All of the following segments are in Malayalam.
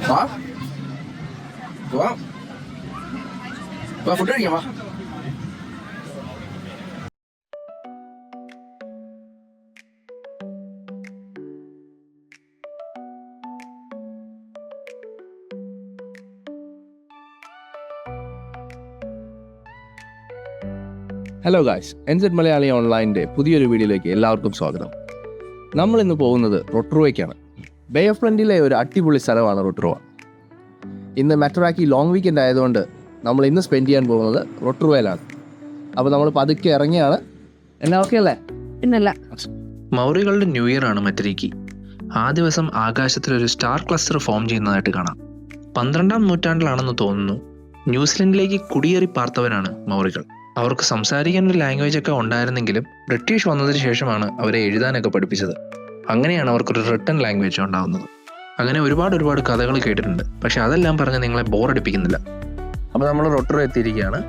വാ വാ വാ ഫുഡ് കഴിക്കാം വാ. ഹലോ ഗായ്സ്, NZ മലയാളി ഓൺലൈൻ്റെ പുതിയൊരു വീഡിയോയിലേക്ക് എല്ലാവർക്കും സ്വാഗതം. നമ്മൾ ഇന്ന് പോകുന്നത് റൊട്രുവയ്ക്കാണ്. ബേ ഓഫ് ഫ്രണ്ടിലെ ഒരു അടിപൊളി സ്ഥലമാണ് റൊട്രുവ. ഇന്ന് മെട്രാക്കി ലോങ് വീക്കെൻഡ് ആയതുകൊണ്ട് നമ്മൾ ഇന്ന് സ്പെൻഡ് ചെയ്യാൻ പോകുന്നത് റൊട്രുവയിലാണ്. അപ്പോൾ നമ്മൾ പതുക്കെ ഇറങ്ങിയാണ്. എന്നാ ഓക്കെ അല്ലേ? ഇന്നല്ല. മൗറികളുടെ ന്യൂ ഇയർ ആണ് മെറ്റരീക്കി. ആ ദിവസം ആകാശത്തിൽ ഒരു സ്റ്റാർ ക്ലസ്റ്റർ ഫോം ചെയ്യുന്നതായിട്ട് കാണാം. 12-ാം നൂറ്റാണ്ടിലാണെന്ന് തോന്നുന്നു ന്യൂസിലൻഡിലേക്ക് കുടിയേറി പാർത്തവരാണ് മൗറികൾ. അവർക്ക് സംസാരിക്കാൻ ഒരു ലാംഗ്വേജ് ഒക്കെ ഉണ്ടായിരുന്നെങ്കിലും ബ്രിട്ടീഷ് വന്നതിന് ശേഷമാണ് അവരെ എഴുതാനൊക്കെ പഠിപ്പിച്ചത്. അങ്ങനെയാണ് അവർക്കൊരു റിട്ടൺ ലാംഗ്വേജ് ഉണ്ടാകുന്നത്. അങ്ങനെ ഒരുപാട് കഥകൾ കേട്ടിട്ടുണ്ട്. പക്ഷെ അതെല്ലാം പറഞ്ഞ് നിങ്ങളെ ബോറടിപ്പിക്കുന്നില്ല. അപ്പോൾ നമ്മൾ റൊട്രുവ എത്തിയിരിക്കുകയാണ്.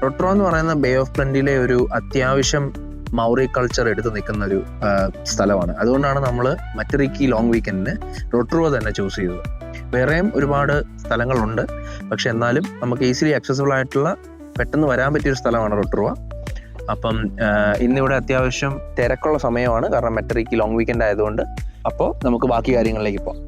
റൊട്രുവ എന്ന് പറയുന്ന ബേ ഓഫ് ഫ്രണ്ടിലെ ഒരു അത്യാവശ്യം മൗറി കൾച്ചർ എടുത്ത് നിൽക്കുന്ന ഒരു സ്ഥലമാണ്. അതുകൊണ്ടാണ് നമ്മൾ മെറ്റരീക്കി ലോങ് വീക്കെൻഡിന് റൊട്രുവ തന്നെ ചൂസ് ചെയ്തത്. വേറെയും ഒരുപാട് സ്ഥലങ്ങളുണ്ട്, പക്ഷെ എന്നാലും നമുക്ക് ഈസിലി ആക്സസിബിൾ ആയിട്ടുള്ള പെട്ടെന്ന് വരാൻ പറ്റിയൊരു സ്ഥലമാണ് റൊട്രുവ. അപ്പം ഇന്നിവിടെ അത്യാവശ്യം തിരക്കുള്ള സമയമാണ്, കാരണം മെറ്റരീക്കി ലോങ് വീക്കെൻഡ് ആയതുകൊണ്ട്. അപ്പോൾ നമുക്ക് ബാക്കി കാര്യങ്ങളിലേക്ക് പോകാം.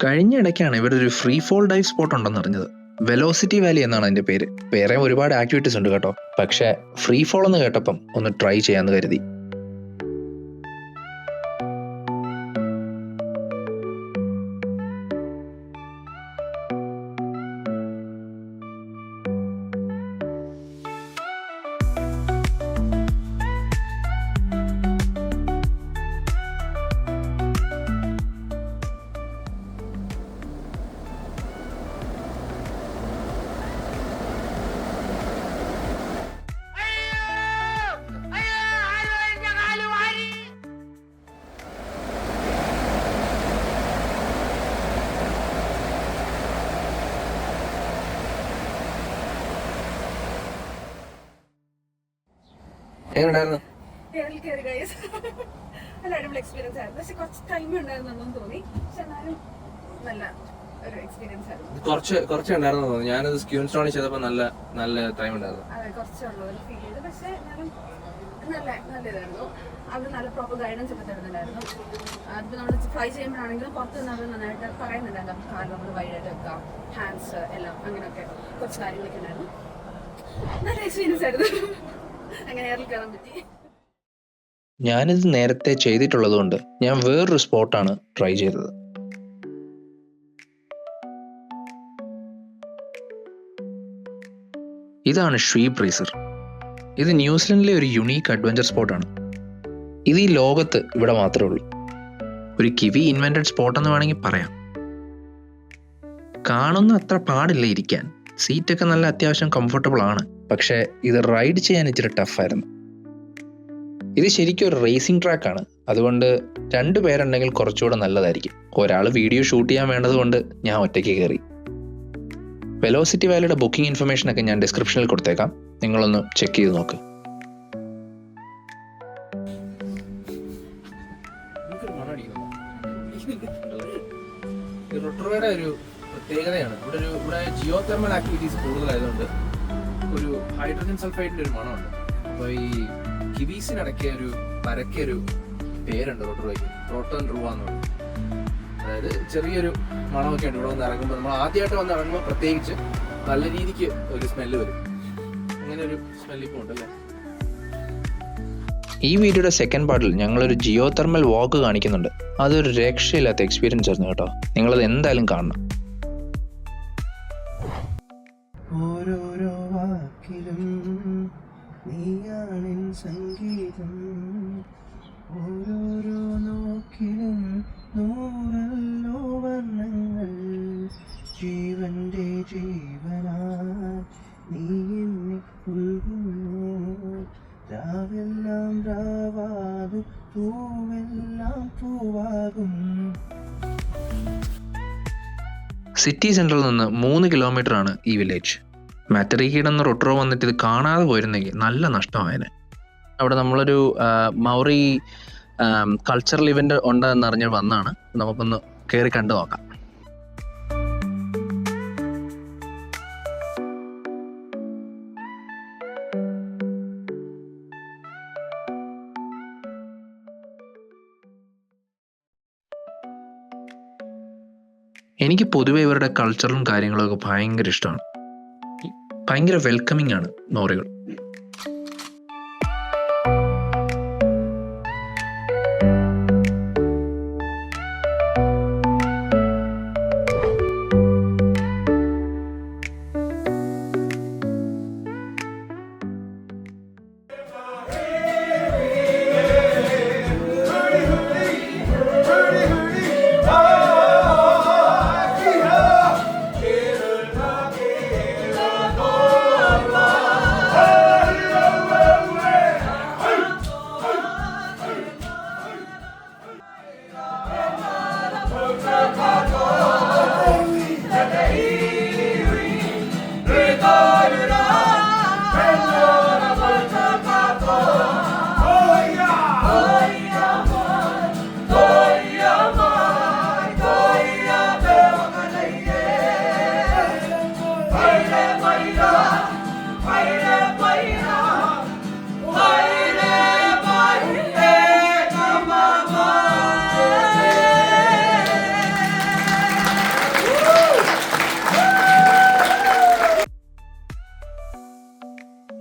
കഴിഞ്ഞ ഇടയ്ക്കാണ് ഇവിടെ ഒരു ഫ്രീ ഫോൾ ഡൈവ് സ്പോട്ട് ഉണ്ടെന്ന് അറിഞ്ഞത്. വെലോസിറ്റി വാലി എന്നാണ് അതിൻ്റെ പേര്. വേറെ ഒരുപാട് ആക്ടിവിറ്റീസ് ഉണ്ട് കേട്ടോ, പക്ഷേ ഫ്രീ ഫോൾ എന്ന് കേട്ടപ്പം ഒന്ന് ട്രൈ ചെയ്യാമെന്ന് കരുതി. എങ്ങനെയുണ്ടായിരുന്നു? നല്ല അടിപൊളി എക്സ്പീരിയൻസ് ആയിരുന്നു. പക്ഷെ കുറച്ച് ടൈം ഉണ്ടായിരുന്നെന്നും തോന്നി. പക്ഷെ എന്നാലും നല്ല ഒരു എക്സ്പീരിയൻസ് ആയിരുന്നു. കുറച്ച് ഉണ്ടായിരുന്നു തോന്നുന്നു. ഞാനത് സ്ക്യൂൺ സ്റ്റോണിൽ ചെയ്തപ്പോൾ നല്ല ടൈം ഉണ്ടായിരുന്നു. അതെ, കുറച്ചുള്ളൂ ഒരു ഫീൽ ചെയ്ത്. പക്ഷെ എന്നാലും നല്ല ഇതായിരുന്നു. അവർ നല്ല പ്രോപ്പർ ഗൈഡൻസ് ഒക്കെ തരുന്നുണ്ടായിരുന്നു. അതിപ്പോൾ നമ്മൾ ഫ്ലൈ ചെയ്യുമ്പോഴാണെങ്കിലും പുറത്ത് നിന്ന് അവർ നന്നായിട്ട് പറയുന്നുണ്ടായിരുന്നു. കാല് നമ്മൾ വൈഡായിട്ട് വെക്കാം, ഹാൻഡ്സ് എല്ലാം, അങ്ങനെയൊക്കെ കുറച്ച് കാര്യങ്ങളൊക്കെ ഉണ്ടായിരുന്നു. നല്ല എക്സ്പീരിയൻസ് ആയിരുന്നു. അങ്ങനെ എയറിൽ കയറാൻ പറ്റി. ഞാനിത് നേരത്തെ ചെയ്തിട്ടുള്ളതുകൊണ്ട് ഞാൻ വേറൊരു സ്പോട്ടാണ് ട്രൈ ചെയ്തത്. ഇതാണ് ഷ്വീ ബ്രീസർ. ഇത് ന്യൂസിലൻഡിലെ ഒരു യുണീക്ക് അഡ്വഞ്ചർ സ്പോട്ടാണ്. ഇത് ഈ ലോകത്ത് ഇവിടെ മാത്രമേ ഉള്ളൂ. ഒരു കിവി ഇൻവെന്റഡ് സ്പോട്ട് എന്ന് വേണമെങ്കിൽ പറയാം. കാണുന്ന അത്ര പാടില്ല ഇരിക്കാൻ. സീറ്റൊക്കെ നല്ല അത്യാവശ്യം കംഫർട്ടബിൾ ആണ്. പക്ഷേ ഇത് റൈഡ് ചെയ്യാൻ ഇച്ചിരി ടഫായിരുന്നു. ഇത് ശരിക്കും ഒരു റേസിംഗ് ട്രാക്കാണ്. അതുകൊണ്ട് 2 പേരുണ്ടെങ്കിൽ കുറച്ചുകൂടെ നല്ലതായിരിക്കും. ഒരാൾ വീഡിയോ ഷൂട്ട് ചെയ്യാൻ വേണ്ടതുകൊണ്ട് ഞാൻ ഒറ്റയ്ക്ക് കയറി. വെലോസിറ്റി വാലിയുടെ ബുക്കിംഗ് ഇൻഫർമേഷനൊക്കെ ഞാൻ ഡിസ്ക്രിപ്ഷനിൽ കൊടുത്തേക്കാം. നിങ്ങളൊന്ന് ചെക്ക് ചെയ്ത് നോക്ക്. റൊട്രുവയുടെ ഒരു പ്രത്യേകതയാണ് ഇവിടെ ജിയോ തെർമൽ ആക്ടിവിറ്റീസ് കൂടുതലായതുകൊണ്ട് ഒരു ഹൈഡ്രജൻ സൾഫൈഡിന്റെ ഒരു മണമുണ്ട്. അപ്പോൾ ഈ കിവീസിനിടയ്ക്ക് ഒരു പരക്കൊരു പേരുണ്ട് റൊട്രുവയ്ക്ക്, പ്രോട്ടോൺ റുവ എന്ന് പറയും. അതായത് ചെറിയൊരു മണമൊക്കെ ഉണ്ട്. ഇവിടെ വന്ന് ഇറങ്ങുമ്പോൾ, നമ്മൾ ആദ്യമായിട്ട് വന്ന് ഇറങ്ങുമ്പോൾ പ്രത്യേകിച്ച് നല്ല രീതിക്ക് ഒരു സ്മെല്ല് വരും. അങ്ങനെ ഒരു സ്മെല്ലിപ്പോൾ ഉണ്ടല്ലേ. ഈ വീഡിയോയുടെ സെക്കൻഡ് പാർട്ടിൽ ഞങ്ങളൊരു ജിയോ തെർമൽ വാക്ക് കാണിക്കുന്നുണ്ട്. അതൊരു രക്ഷയില്ലാത്ത എക്സ്പീരിയൻസ് ആയിരുന്നു കേട്ടോ. നിങ്ങളത് എന്തായാലും കാണണം. ഓരോരോ വാക്കിലും നീയാണിൻ സംഗീതം, ഓരോരോ നോക്കിലും നൂറല്ലോ വർണ്ണങ്ങൾ, ജീവന്റെ ജീവനായി നീ എന്നെ ഉൾകൊള്ളുന്നു, രാവെല്ലാം രാവാകും, പൂവെല്ലാം പൂവാകും. സിറ്റി സെൻട്രലിൽ നിന്ന് 3 കിലോമീറ്ററാണ് ഈ വില്ലേജ്. മെറ്റരീക്കിയിൽ നിന്ന് റൊട്രുവ വന്നിട്ട് ഇത് കാണാതെ പോയിരുന്നെങ്കിൽ നല്ല നഷ്ടമായേനെ. അവിടെ നമ്മളൊരു മൗറി കൾച്ചറൽ ഇവൻ്റ് ഉണ്ടെന്ന് അറിഞ്ഞ് വന്നാണ്. നമുക്കൊന്ന് കയറി കണ്ടു നോക്കാം. എനിക്ക് പൊതുവെ ഇവരുടെ കൾച്ചറും കാര്യങ്ങളൊക്കെ ഭയങ്കര ഇഷ്ടമാണ്. ഭയങ്കര വെൽക്കമിങ് ആണ് മൗറികൾ.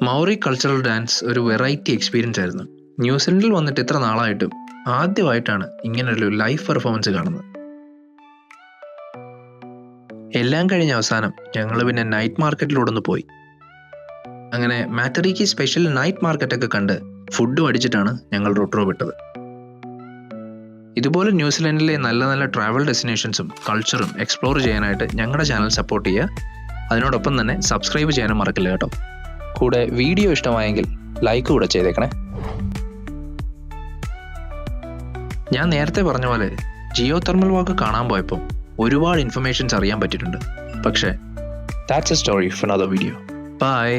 മൗറി കൾച്ചറൽ ഡാൻസ് ഒരു വെറൈറ്റി എക്സ്പീരിയൻസ് ആയിരുന്നു. ന്യൂസിലൻഡിൽ വന്നിട്ട് ഇത്ര നാളായിട്ടും ആദ്യമായിട്ടാണ് ഇങ്ങനൊരു ലൈവ് പെർഫോമൻസ് കാണുന്നത്. എല്ലാം കഴിഞ്ഞ അവസാനം ഞങ്ങൾ പിന്നെ നൈറ്റ് മാർക്കറ്റിലൂടെ ഒന്ന് പോയി. അങ്ങനെ മാറ്ററിക്ക് സ്പെഷ്യൽ നൈറ്റ് മാർക്കറ്റൊക്കെ കണ്ട് ഫുഡും അടിച്ചിട്ടാണ് ഞങ്ങൾ റോട്രോ വിട്ടത്. ഇതുപോലെ ന്യൂസിലൻഡിലെ നല്ല നല്ല ട്രാവൽ ഡെസ്റ്റിനേഷൻസും കൾച്ചറും എക്സ്പ്ലോർ ചെയ്യാനായിട്ട് ഞങ്ങളുടെ ചാനൽ സപ്പോർട്ട് ചെയ്യുക. അതിനോടൊപ്പം തന്നെ സബ്സ്ക്രൈബ് ചെയ്യാനും മറക്കില്ല കേട്ടോ. കൂടെ വീഡിയോ ഇഷ്ടമായെങ്കിൽ ലൈക്ക് കൂടെ ചെയ്തേക്കണേ. ഞാൻ നേരത്തെ പറഞ്ഞ പോലെ ജിയോ തെർമൽ വാക്ക് കാണാൻ പോയപ്പോൾ ഒരുപാട് ഇൻഫർമേഷൻസ് അറിയാൻ പറ്റിയിട്ടുണ്ട്. പക്ഷേ that's a story for another video. By.